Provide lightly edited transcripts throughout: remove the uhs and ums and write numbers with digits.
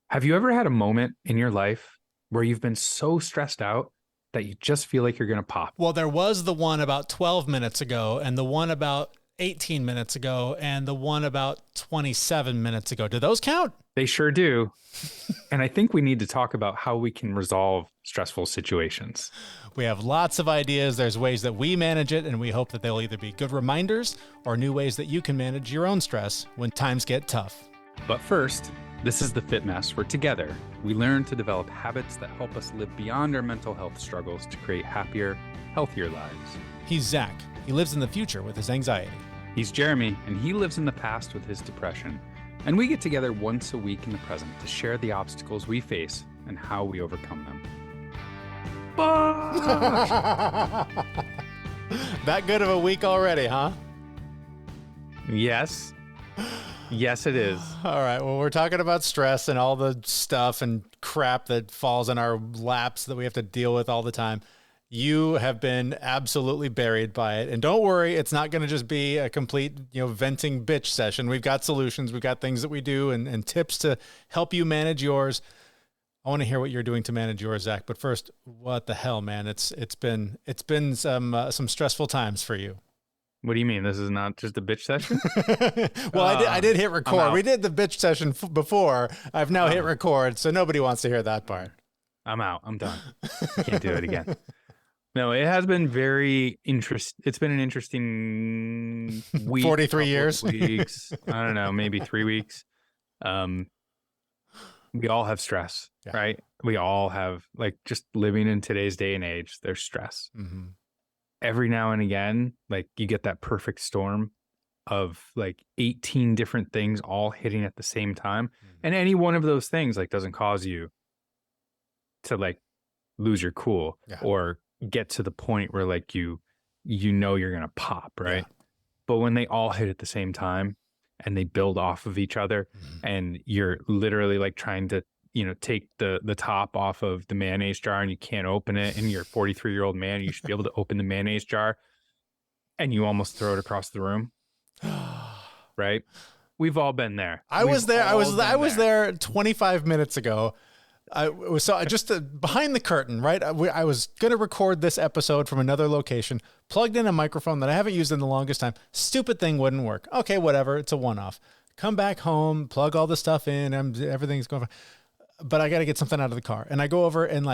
Have you ever had a moment in your life where you've been so stressed out that you just feel like you're going to pop? Well, there was the one about 12 minutes ago, and the one about 18 minutes ago, and the one about 27 minutes ago. Do those count? They sure do. And I think we need to talk about how we can resolve stressful situations. We have lots of ideas. There's ways that we manage it, and we hope that they'll either be good reminders or new ways that you can manage your own stress when times get tough. But first, this is the Fit Mess, where together we learn to develop habits that help us live beyond our mental health struggles to create happier, healthier lives. He's Zach. He lives in the future with his anxiety. He's Jeremy, and he lives in the past with his depression. And we get together once a week in the present to share the obstacles we face and how we overcome them. That good of a week already, huh? Yes. Yes, it is. All right. Well, we're talking about stress and all the stuff and crap that falls in our laps that we have to deal with all the time. You have been absolutely buried by it. And don't worry, it's not going to just be a complete, venting bitch session. We've got solutions. We've got things that we do and tips to help you manage yours. I want to hear what you're doing to manage yours, Zach. But first, what the hell, man? It's been some stressful times for you. What do you mean? This is not just a bitch session? Well, I did hit record. We did the bitch session before. I've now hit record, so nobody wants to hear that part. I'm out. I'm done. I can't do it again. No, it has been very interesting. It's been an interesting week. 43 years? Weeks. I don't know, maybe 3 weeks. We all have stress, right? We all have, just living in today's day and age, there's stress. Mm-hmm. Every now and again, you get that perfect storm of 18 different things all hitting at the same time. Mm-hmm. And any one of those things doesn't cause you to lose your cool or get to the point where you're going to pop, right? Yeah. But when they all hit at the same time and they build off of each other, and you're literally trying to, take the top off of the mayonnaise jar and you can't open it, and you're a 43-year-old man, you should be able to open the mayonnaise jar, and you almost throw it across the room. Right? We've all been there. I was there 25 minutes ago. Behind the curtain, right? I was going to record this episode from another location, plugged in a microphone that I haven't used in the longest time. Stupid thing wouldn't work. Okay, whatever. It's a one-off. Come back home, plug all the stuff in, everything's going fine. But I got to get something out of the car. And I go over and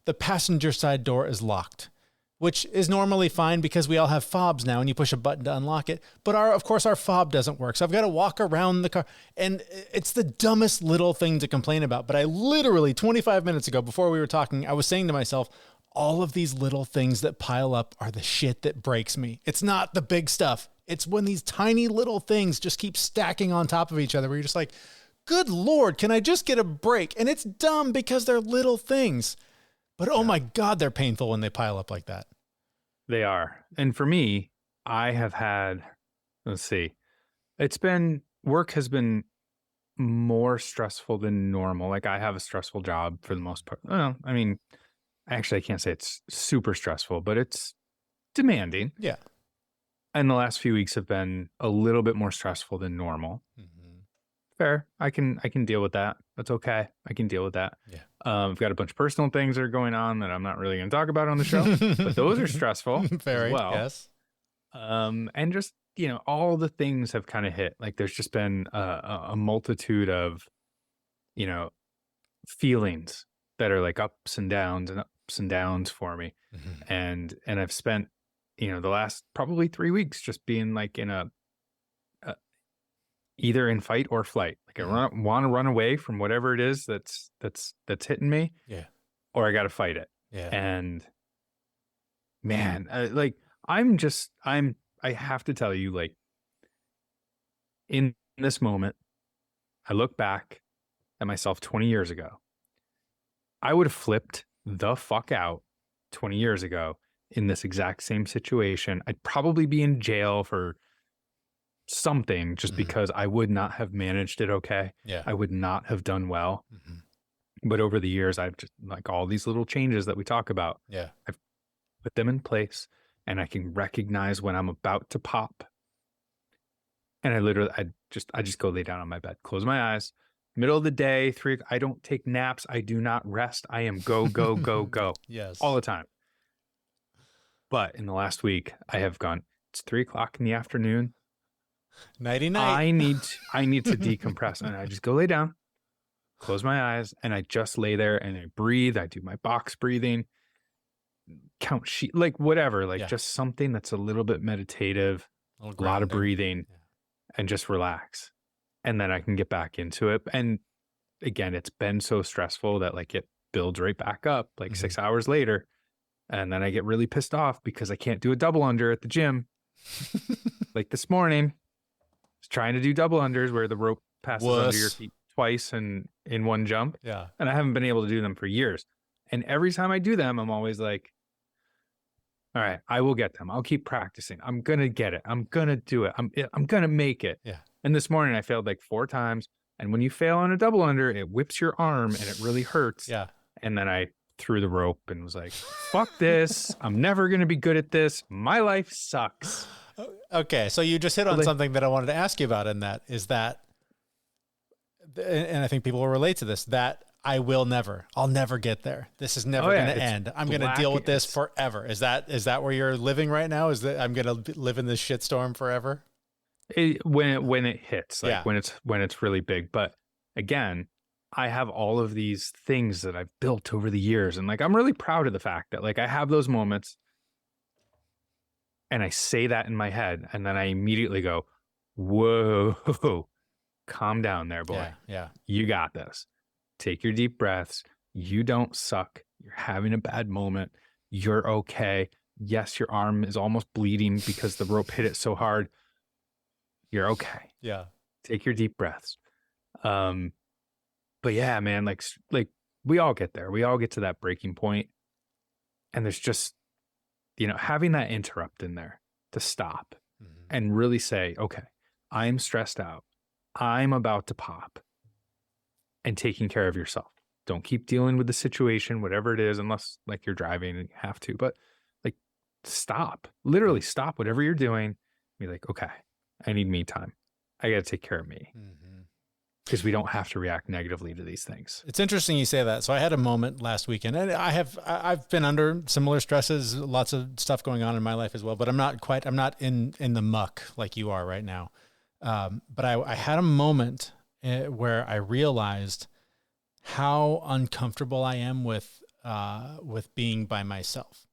the passenger side door is locked, which is normally fine because we all have fobs now and you push a button to unlock it. But of course our fob doesn't work. So I've got to walk around the car, and it's the dumbest little thing to complain about. But I literally 25 minutes ago, before we were talking, I was saying to myself, all of these little things that pile up are the shit that breaks me. It's not the big stuff. It's when these tiny little things just keep stacking on top of each other where you're just good Lord, can I just get a break? And it's dumb because they're little things. But oh my God, they're painful when they pile up like that. They are. And for me, I have had, work has been more stressful than normal. I have a stressful job for the most part. Well, I can't say it's super stressful, but it's demanding. Yeah. And the last few weeks have been a little bit more stressful than normal. Mm-hmm. Fair. I can deal with that. That's okay. I can deal with that. Yeah. I've got a bunch of personal things that are going on that I'm not really going to talk about on the show, but those are stressful. Very as well. Yes. And just, all the things have kind of hit. There's just been a multitude of, feelings that are ups and downs for me. Mm-hmm. And I've spent, the last probably 3 weeks just being in a either in fight or flight. I want to run away from whatever it is that's hitting me. Yeah. Or I got to fight it. Yeah. And man, I have to tell you, in this moment, I look back at myself 20 years ago. I would have flipped the fuck out 20 years ago in this exact same situation. I'd probably be in jail for something just because I would not have managed it okay. Yeah. I would not have done well. Mm-hmm. But over the years, I've just all these little changes that we talk about. Yeah. I've put them in place, and I can recognize when I'm about to pop. And I just go lay down on my bed, close my eyes, middle of the day, I don't take naps. I do not rest. I am go, go, go, go Yes. all the time. But in the last week, I have gone, it's 3:00 in the afternoon. Nighty night. I need to decompress. And I just go lay down, close my eyes, and I just lay there and I breathe. I do my box breathing, count sheep, like whatever, like just something that's a little bit meditative, a lot of breathing, and just relax. And then I can get back into it. And again, it's been so stressful that like it builds right back up like 6 hours later. And then I get really pissed off because I can't do a double under at the gym. Like this morning, I was trying to do double unders where the rope passes under your feet twice and in one jump. Yeah. And I haven't been able to do them for years. And every time I do them, I'm always like, all right, I will get them. I'll keep practicing. I'm going to get it. I'm going to do it. I'm going to make it. Yeah. And this morning I failed like 4 times. And when you fail on a double under, it whips your arm and it really hurts. Yeah. And then I threw the rope and was like, fuck this. I'm never going to be good at this. My life sucks. Okay. So you just hit on something that I wanted to ask you about, and that is that, and I think people will relate to this, that I'll never get there. This is never going to end. I'm going to deal with this forever. Is that where you're living right now? Is that I'm going to live in this shitstorm forever? When it hits, like when it's really big. But again, I have all of these things that I've built over the years. And like, I'm really proud of the fact that like I have those moments and I say that in my head. And then I immediately go, whoa, calm down there, boy. Yeah. You got this. Take your deep breaths. You don't suck. You're having a bad moment. You're okay. Yes, your arm is almost bleeding because the rope hit it so hard. You're okay. Yeah. Take your deep breaths. But yeah, man, like we all get there. We all get to that breaking point. And there's just, having that interrupt in there to stop and really say, okay, I'm stressed out. I'm about to pop, and taking care of yourself. Don't keep dealing with the situation, whatever it is, unless like you're driving and you have to, but like stop, literally stop whatever you're doing. Be like, okay, I need me time. I got to take care of me. Because we don't have to react negatively to these things. It's interesting you say that. So I had a moment last weekend, and I've been under similar stresses, lots of stuff going on in my life as well, but I'm not in the muck like you are right now. But I had a moment where I realized how uncomfortable I am with being by myself.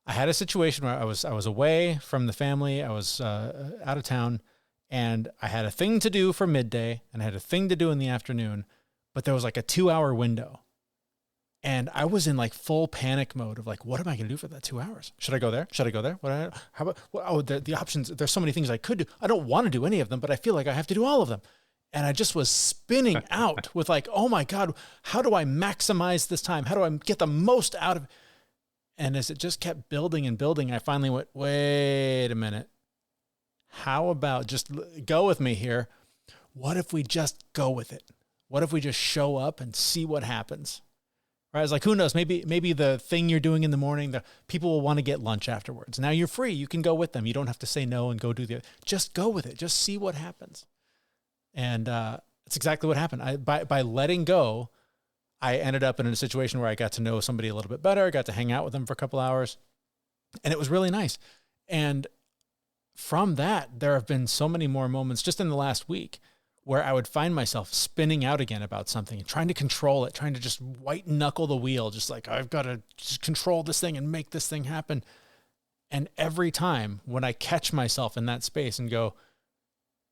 I had a situation where I was away from the family. I was out of town. And I had a thing to do for midday and I had a thing to do in the afternoon, but there was like a 2-hour window. And I was in like full panic mode of like, what am I going to do for that 2 hours? Should I go there? Should I go there? How about, the options. There's so many things I could do. I don't want to do any of them, but I feel like I have to do all of them. And I just was spinning out with like, oh my God, how do I maximize this time? How do I get the most out of it? And as it just kept building and building, I finally went, wait a minute. How about just go with me here? What if we just go with it? What if we just show up and see what happens? Right? It's like, who knows? Maybe the thing you're doing in the morning, the people will want to get lunch afterwards. Now you're free. You can go with them. You don't have to say no and go do just go with it. Just see what happens. And it's exactly what happened. By letting go, I ended up in a situation where I got to know somebody a little bit better. I got to hang out with them for a couple hours, and it was really nice. And from that, there have been so many more moments just in the last week where I would find myself spinning out again about something and trying to control it, trying to just white knuckle the wheel, just like I've got to just control this thing and make this thing happen. And every time when I catch myself in that space and go,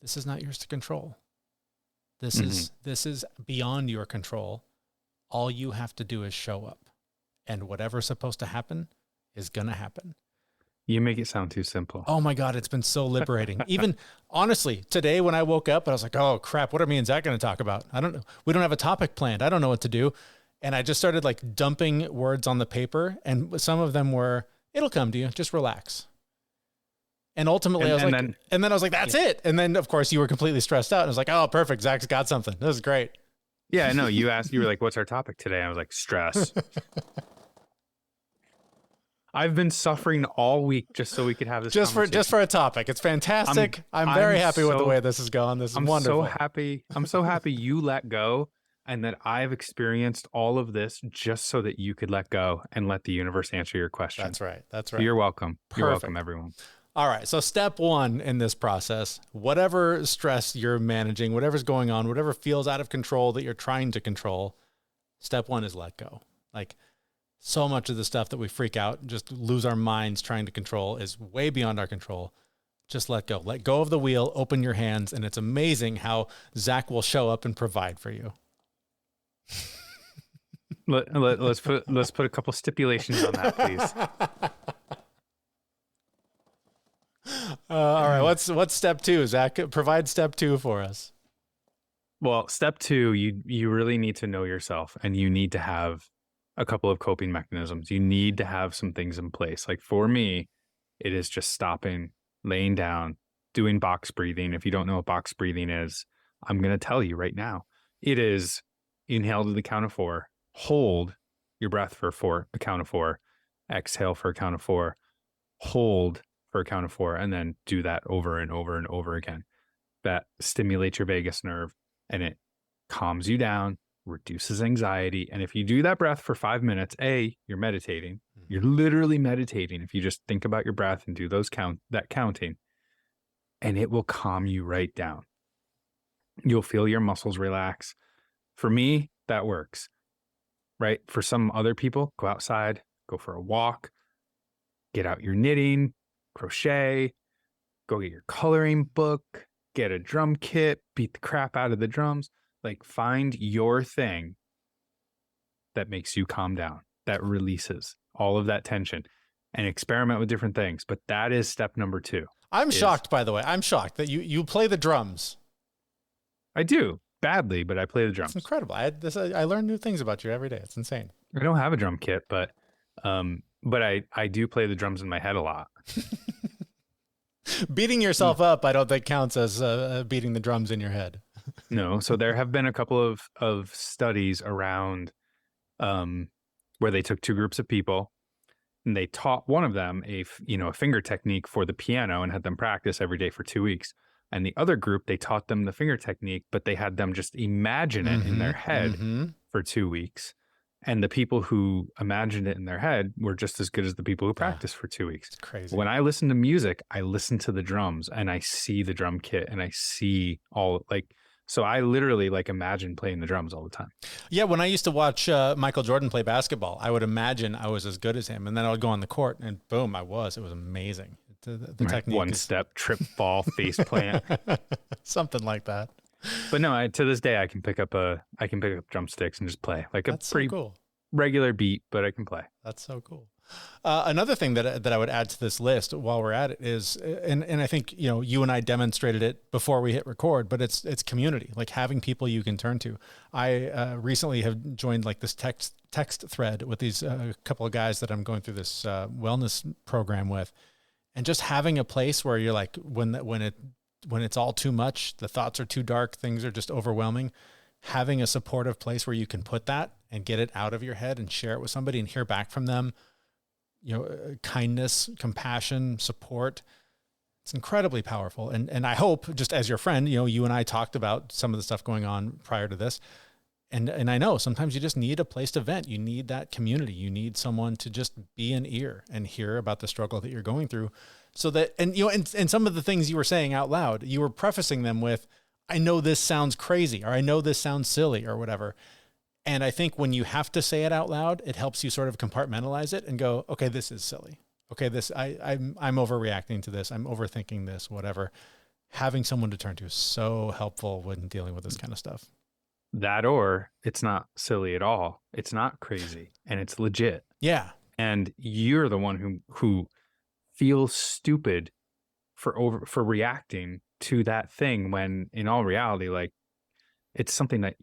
this is not yours to control. This is beyond your control. All you have to do is show up, and whatever's supposed to happen is going to happen. You make it sound too simple. Oh my God, it's been so liberating. Even honestly, today when I woke up, I was like, oh crap, what are me and Zach going to talk about? I don't know. We don't have a topic planned. I don't know what to do. And I just started like dumping words on the paper, and some of them were, it'll come to you, just relax. And ultimately and then I was like, that's it. And then of course you were completely stressed out. And I was like, oh, perfect. Zach's got something. This is great. Yeah, no, you were like, what's our topic today? I was like, stress. I've been suffering all week just so we could have this conversation. Just for a topic. It's fantastic. I'm very happy with the way this has gone. This is wonderful. I'm so happy you let go and that I've experienced all of this just so that you could let go and let the universe answer your question. That's right. That's So right. you're welcome. Perfect. You're welcome, everyone. All right. So step 1 in this process, whatever stress you're managing, whatever's going on, whatever feels out of control that you're trying to control, step 1 is let go. Like, so much of the stuff that we freak out, just lose our minds trying to control is way beyond our control. Just let go. Let go of the wheel, open your hands, and it's amazing how Zach will show up and provide for you. Let's put a couple stipulations on that, please. All right. What's step 2, Zach? Provide step 2 for us. Well, step 2, you really need to know yourself, and you need to have a couple of coping mechanisms. You need to have some things in place. Like for me, it is just stopping, laying down, doing box breathing. If you don't know what box breathing is, I'm going to tell you right now. It is inhale to the count of 4, hold your breath for a count of 4, exhale for a count of 4, hold for a count of 4, and then do that over and over and over again. That stimulates your vagus nerve and it calms you down, reduces anxiety. And if you do that breath for 5 minutes, you're meditating. You're literally meditating. If you just think about your breath and do that counting, and it will calm you right down. You'll feel your muscles relax. For me, that works, right? For some other people, go outside, go for a walk, get out your knitting, crochet, go get your coloring book, get a drum kit, beat the crap out of the drums. Like, find your thing that makes you calm down, that releases all of that tension, and experiment with different things. But that is step number 2. I'm shocked, by the way. I'm shocked that you play the drums. I do badly, but I play the drums. It's incredible. I learn new things about you every day. It's insane. I don't have a drum kit, but I do play the drums in my head a lot. Beating yourself up, I don't think counts as beating the drums in your head. No. So there have been a couple of studies around where they took 2 groups of people and they taught one of them a finger technique for the piano and had them practice every day for 2 weeks. And the other group, they taught them the finger technique, but they had them just imagine it in their head for 2 weeks. And the people who imagined it in their head were just as good as the people who practiced for 2 weeks. It's crazy. When I listen to music, I listen to the drums and I see the drum kit and I see so I literally imagine playing the drums all the time. Yeah. When I used to watch Michael Jordan play basketball, I would imagine I was as good as him. And then I would go on the court and boom, I was. It was amazing. The technique. One step, trip, fall, face plant. Something like that. But no, to this day, I can pick up drumsticks and just play That's pretty so cool. regular beat, but I can play. That's so cool. Another thing that I would add to this list while we're at it is, and I think, you and I demonstrated it before we hit record, but it's community, like having people you can turn to. I recently have joined this text thread with these couple of guys that I'm going through this wellness program with, and just having a place where you're like, when it's all too much, the thoughts are too dark, things are just overwhelming, having a supportive place where you can put that and get it out of your head and share it with somebody and hear back from them, kindness, compassion, support. It's incredibly powerful. And I hope, just as your friend, you and I talked about some of the stuff going on prior to this. And I know sometimes you just need a place to vent. You need that community. You need someone to just be an ear and hear about the struggle that you're going through. So that, and some of the things you were saying out loud, you were prefacing them with, I know this sounds crazy, or I know this sounds silly, or whatever. And I think when you have to say it out loud, it helps you sort of compartmentalize it and go, okay, this is silly. Okay, I'm overreacting to this. I'm overthinking this, whatever. Having someone to turn to is so helpful when dealing with this kind of stuff. That, or it's not silly at all. It's not crazy and it's legit. Yeah. And you're the one who feels stupid for reacting to that thing when in all reality, it's something that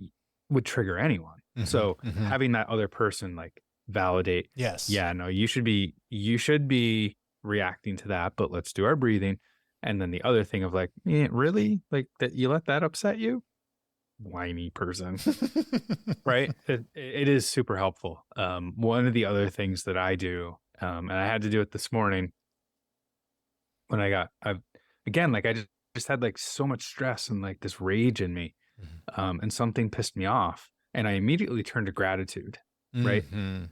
would trigger anyone. So having that other person validate, yes, yeah, no, you should be reacting to that, but let's do our breathing. And then the other thing of really that you let that upset you? Whiny person. Right? It is super helpful. One of the other things that I do And I had to do it this morning when again, like I just had like so much stress and like this rage in me. And something pissed me off. And I immediately turned to gratitude, right? Mhm.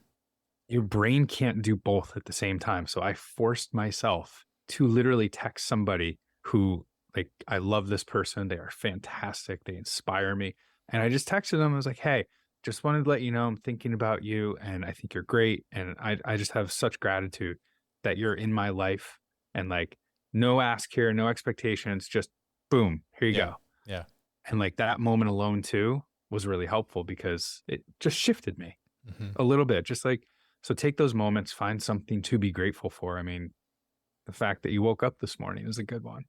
Your brain can't do both at the same time. So I forced myself to literally text somebody who, like, I love this person. They are fantastic. They inspire me. And I just texted them. I was like, hey, just wanted to let you know I'm thinking about you and I think you're great. And I just have such gratitude that you're in my life. And like, no ask here, no expectations, just boom, here you Yeah. go. Yeah. And like that moment alone too was really helpful because it just shifted me Mhm. a little bit. Just like, so take those moments, find something to be grateful for. I mean, the fact that you woke up this morning is a good one.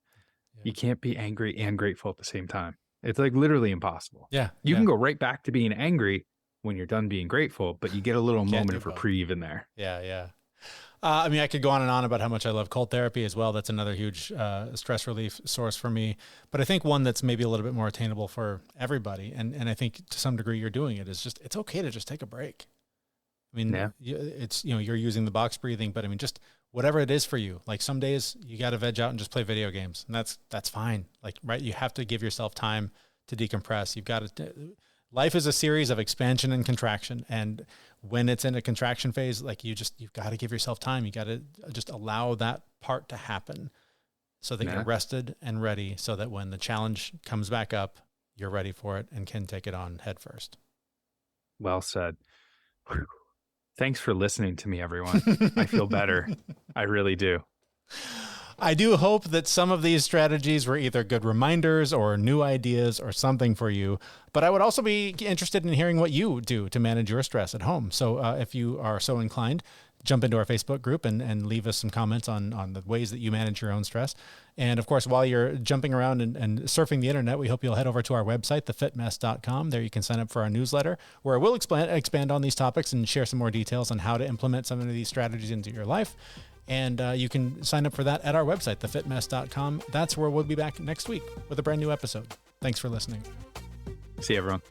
Yeah. You can't be angry and grateful at the same time. It's like literally impossible. Yeah. You Yeah. can go right back to being angry when you're done being grateful, but you get a little Can't moment do of both. reprieve in there. Yeah. Yeah. I mean, I could go on and on about how much I love cold therapy as well. That's another huge stress relief source for me. But I think one that's maybe a little bit more attainable for everybody, and I think to some degree you're doing it, is just it's okay to just take a break. I mean, Yeah. it's, you're using the box breathing, but I mean, just whatever it is for you. Like some days you got to veg out and just play video games, and that's fine. Like, right, you have to give yourself time to decompress. You've got to. Life is a series of expansion and contraction, and when it's in a contraction phase, like you've got to give yourself time. You got to just allow that part to happen, so that Yeah. you're rested and ready, so that when the challenge comes back up, you're ready for it and can take it on head first. Well said. Whew. Thanks for listening to me, everyone. I feel better. I really do. I do hope that some of these strategies were either good reminders or new ideas or something for you. But I would also be interested in hearing what you do to manage your stress at home. So if you are so inclined, jump into our Facebook group and leave us some comments on the ways that you manage your own stress. And of course, while you're jumping around and surfing the internet, we hope you'll head over to our website, thefitmess.com. There you can sign up for our newsletter, where we'll expand on these topics and share some more details on how to implement some of these strategies into your life. And you can sign up for that at our website, thefitmess.com. That's where we'll be back next week with a brand new episode. Thanks for listening. See you, everyone.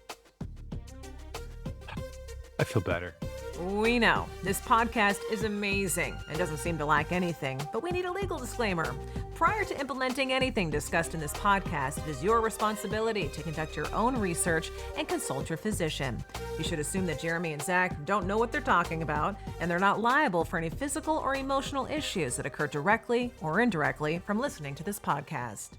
I feel better. We know this podcast is amazing and doesn't seem to lack anything, but we need a legal disclaimer. Prior to implementing anything discussed in this podcast, it is your responsibility to conduct your own research and consult your physician. You should assume that Jeremy and Zach don't know what they're talking about, and they're not liable for any physical or emotional issues that occur directly or indirectly from listening to this podcast.